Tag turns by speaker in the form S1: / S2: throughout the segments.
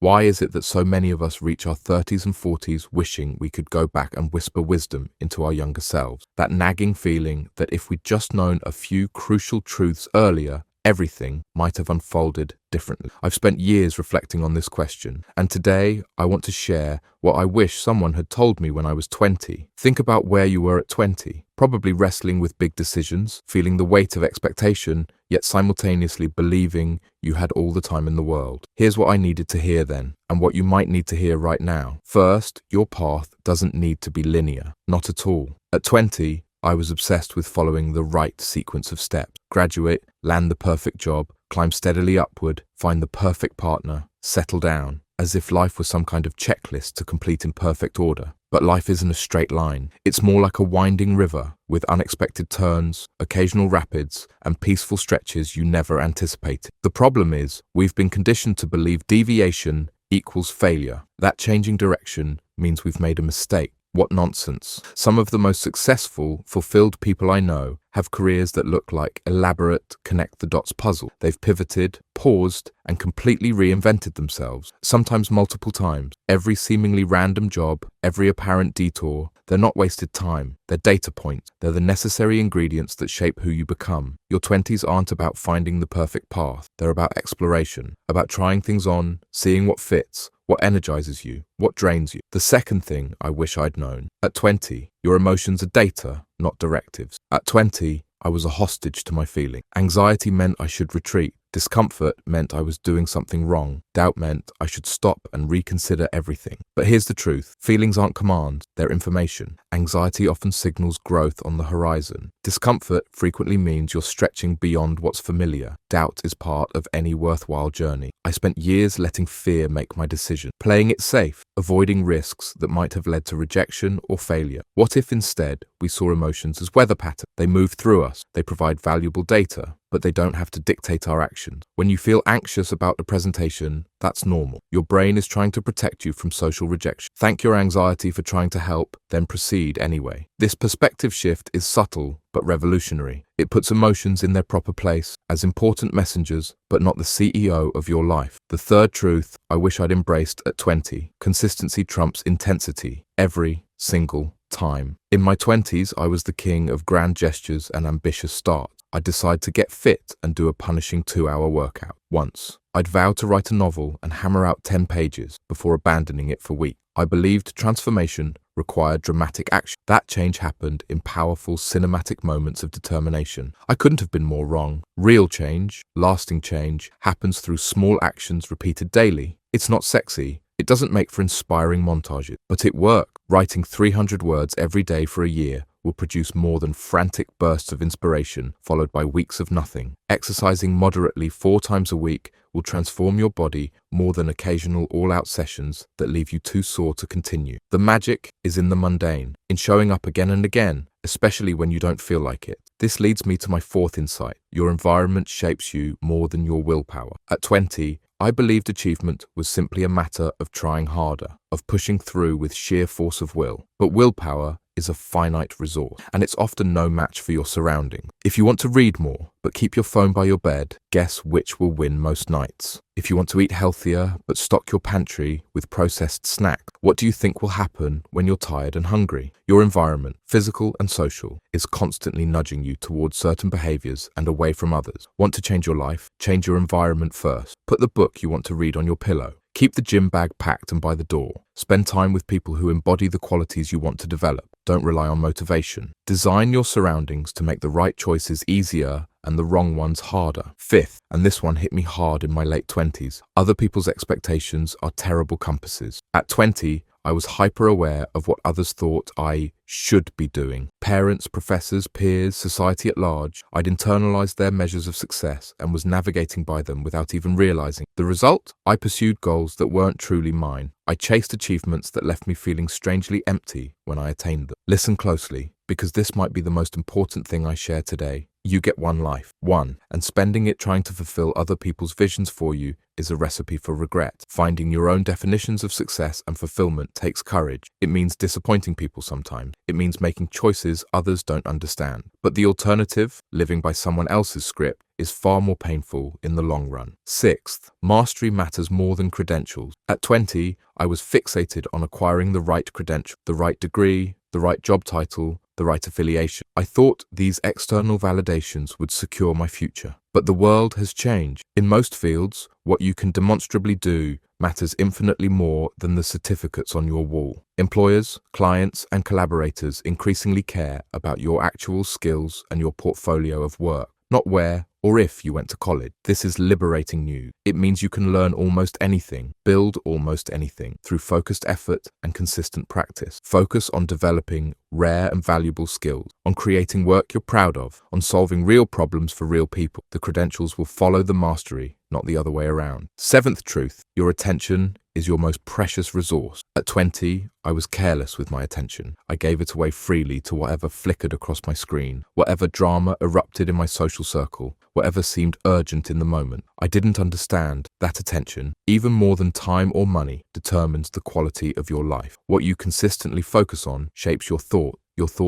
S1: Why is it that so many of us reach our 30s and 40s wishing we could go back and whisper wisdom into our younger selves? That nagging feeling that if we'd just known a few crucial truths earlier, everything might have unfolded differently. I've spent years reflecting on this question, and today I want to share what I wish someone had told me when I was 20. Think about where you were at 20, probably wrestling with big decisions, feeling the weight of expectation, yet simultaneously believing you had all the time in the world. Here's what I needed to hear then, and what you might need to hear right now. First, your path doesn't need to be linear, not at all. At 20, I was obsessed with following the right sequence of steps. Graduate, land the perfect job, climb steadily upward, find the perfect partner, settle down, as if life was some kind of checklist to complete in perfect order. But life isn't a straight line. It's more like a winding river with unexpected turns, occasional rapids, and peaceful stretches you never anticipated. The problem is, we've been conditioned to believe deviation equals failure. That changing direction means we've made a mistake. What nonsense. Some of the most successful, fulfilled people I know have careers that look like elaborate connect-the-dots puzzle. They've pivoted, paused, and completely reinvented themselves, sometimes multiple times. Every seemingly random job, every apparent detour, they're not wasted time. They're data points. They're the necessary ingredients that shape who you become. Your 20s aren't about finding the perfect path. They're about exploration, about trying things on, seeing what fits, what energizes you, what drains you. The second thing I wish I'd known. At 20, your emotions are data, not directives. At 20, I was a hostage to my feeling. Anxiety meant I should retreat. Discomfort meant I was doing something wrong. Doubt meant I should stop and reconsider everything. But here's the truth. Feelings aren't commands, they're information. Anxiety often signals growth on the horizon. Discomfort frequently means you're stretching beyond what's familiar. Doubt is part of any worthwhile journey. I spent years letting fear make my decision, playing it safe, avoiding risks that might have led to rejection or failure. What if instead we saw emotions as weather patterns? They move through us, they provide valuable data, but they don't have to dictate our actions. When you feel anxious about a presentation, that's normal. Your brain is trying to protect you from social rejection. Thank your anxiety for trying to help, then proceed anyway. This perspective shift is subtle but revolutionary. It puts emotions in their proper place as important messengers, but not the CEO of your life. The third truth I wish I'd embraced at 20. Consistency trumps intensity every single time. In my 20s, I was the king of grand gestures and ambitious starts. I'd decide to get fit and do a punishing 2-hour workout. Once, I'd vow to write a novel and hammer out 10 pages before abandoning it for weeks. I believed transformation required dramatic action. That change happened in powerful cinematic moments of determination. I couldn't have been more wrong. Real change, lasting change, happens through small actions repeated daily. It's not sexy. It doesn't make for inspiring montages, but it worked. Writing 300 words every day for a year will produce more than frantic bursts of inspiration followed by weeks of nothing. Exercising moderately 4 times a week will transform your body more than occasional all-out sessions that leave you too sore to continue. The magic is in the mundane, in showing up again and again, especially when you don't feel like it. This leads me to my fourth insight. Your environment shapes you more than your willpower. At 20, I believed achievement was simply a matter of trying harder, of pushing through with sheer force of will. But willpower is a finite resource, and it's often no match for your surroundings. If you want to read more, but keep your phone by your bed, guess which will win most nights? If you want to eat healthier, but stock your pantry with processed snacks, what do you think will happen when you're tired and hungry? Your environment, physical and social, is constantly nudging you towards certain behaviors and away from others. Want to change your life? Change your environment first. Put the book you want to read on your pillow. Keep the gym bag packed and by the door. Spend time with people who embody the qualities you want to develop. Don't rely on motivation. Design your surroundings to make the right choices easier and the wrong ones harder. Fifth, and this one hit me hard in my late 20s, other people's expectations are terrible compasses. At 20, I was hyper-aware of what others thought I should be doing. Parents, professors, peers, society at large. I'd internalized their measures of success and was navigating by them without even realizing. The result? I pursued goals that weren't truly mine. I chased achievements that left me feeling strangely empty when I attained them. Listen closely, because this might be the most important thing I share today. You get one life, and spending it trying to fulfill other people's visions for you is a recipe for regret. Finding your own definitions of success and fulfillment takes courage. It means disappointing people sometimes. It means making choices others don't understand. But the alternative, living by someone else's script, is far more painful in the long run. Sixth, mastery matters more than credentials. At 20, I was fixated on acquiring the right credential, the right degree, the right job title, the right affiliation. I thought these external validations would secure my future. But the world has changed. In most fields, what you can demonstrably do matters infinitely more than the certificates on your wall. Employers, clients, and collaborators increasingly care about your actual skills and your portfolio of work, not where or if you went to college. This is liberating news. It means you can learn almost anything, build almost anything through focused effort and consistent practice. Focus on developing rare and valuable skills, on creating work you're proud of, on solving real problems for real people. The credentials will follow the mastery, not the other way around. Seventh truth, your attention is your most precious resource. At 20, I was careless with my attention. I gave it away freely to whatever flickered across my screen, whatever drama erupted in my social circle, whatever seemed urgent in the moment. I didn't understand that attention, even more than time or money, determines the quality of your life. What you consistently focus on shapes your thoughts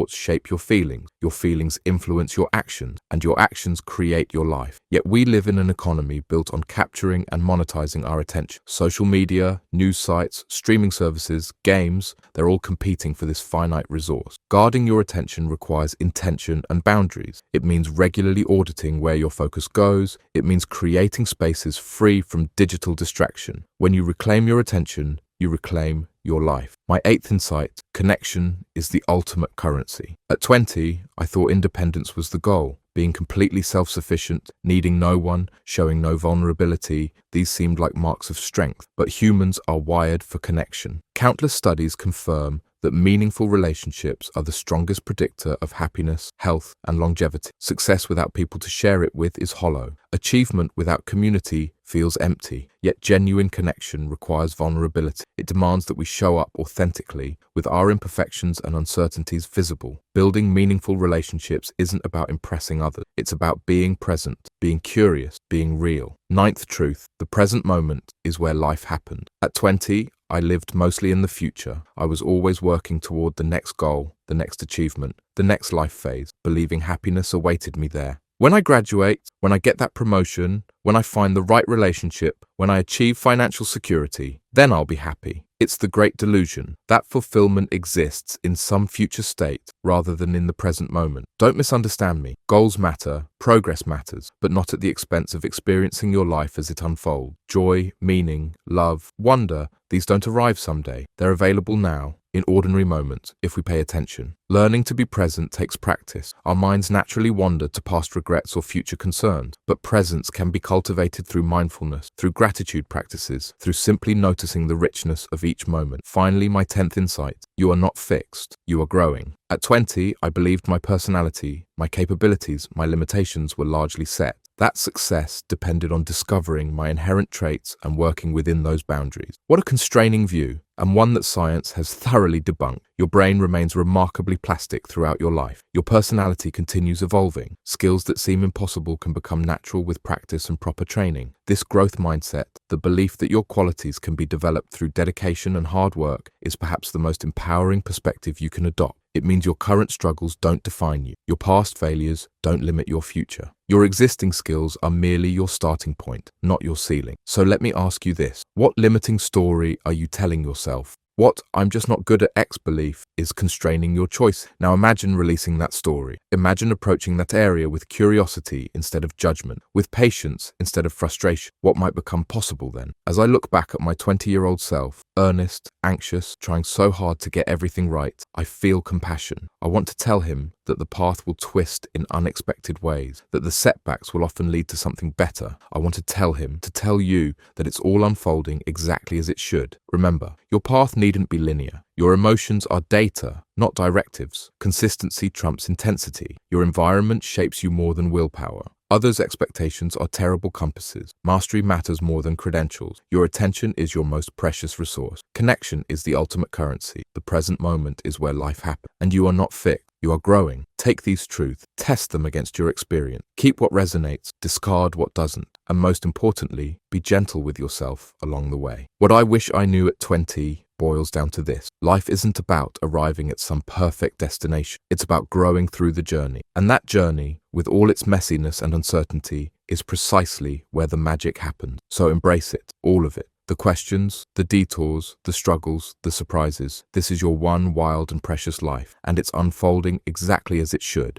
S1: shape your feelings influence your actions, and your actions create your life. Yet we live in an economy built on capturing and monetizing our attention. Social media, news sites, streaming services, games, they're all competing for this finite resource. Guarding your attention requires intention and boundaries. It means regularly auditing where your focus goes. It means creating spaces free from digital distraction. When you reclaim your attention, you reclaim your life. My eighth insight, connection is the ultimate currency. At 20, I thought independence was the goal. Being completely self-sufficient, needing no one, showing no vulnerability, these seemed like marks of strength. But humans are wired for connection. Countless studies confirm that meaningful relationships are the strongest predictor of happiness, health, and longevity. Success without people to share it with is hollow. Achievement without community feels empty. Yet genuine connection requires vulnerability. It demands that we show up authentically, with our imperfections and uncertainties visible. Building meaningful relationships isn't about impressing others. It's about being present, being curious, being real. Ninth truth, the present moment is where life happened. At 20, I lived mostly in the future. I was always working toward the next goal, the next achievement, the next life phase, believing happiness awaited me there. When I graduate, when I get that promotion, when I find the right relationship, when I achieve financial security, then I'll be happy. It's the great delusion. That fulfillment exists in some future state rather than in the present moment. Don't misunderstand me. Goals matter, progress matters, but not at the expense of experiencing your life as it unfolds. Joy, meaning, love, wonder, these don't arrive someday. They're available now, in ordinary moments, if we pay attention. Learning to be present takes practice. Our minds naturally wander to past regrets or future concerns, but presence can be cultivated through mindfulness, through gratitude practices, through simply noticing the richness of each moment. Finally, my 10th insight, you are not fixed, you are growing. At 20, I believed my personality, my capabilities, my limitations were largely set. That success depended on discovering my inherent traits and working within those boundaries. What a constraining view, and one that science has thoroughly debunked. Your brain remains remarkably plastic throughout your life. Your personality continues evolving. Skills that seem impossible can become natural with practice and proper training. This growth mindset, the belief that your qualities can be developed through dedication and hard work, is perhaps the most empowering perspective you can adopt. It means your current struggles don't define you. Your past failures don't limit your future. Your existing skills are merely your starting point, not your ceiling. So let me ask you this. What limiting story are you telling yourself? What "I'm just not good at X" belief is constraining your choice. Now imagine releasing that story. Imagine approaching that area with curiosity instead of judgment, with patience instead of frustration. What might become possible then? As I look back at my 20-year-old self, earnest, anxious, trying so hard to get everything right, I feel compassion. I want to tell him that the path will twist in unexpected ways, that the setbacks will often lead to something better. I want to tell him, to tell you, that it's all unfolding exactly as it should. Remember, your path needn't be linear. Your emotions are data, not directives. Consistency trumps intensity. Your environment shapes you more than willpower. Others' expectations are terrible compasses. Mastery matters more than credentials. Your attention is your most precious resource. Connection is the ultimate currency. The present moment is where life happens. And you are not fixed. You are growing. Take these truths, test them against your experience. Keep what resonates, discard what doesn't, and most importantly, be gentle with yourself along the way. What I wish I knew at 20 boils down to this. Life isn't about arriving at some perfect destination. It's about growing through the journey. And that journey, with all its messiness and uncertainty, is precisely where the magic happens. So embrace it, all of it. The questions, the detours, the struggles, the surprises. This is your one wild and precious life, and it's unfolding exactly as it should.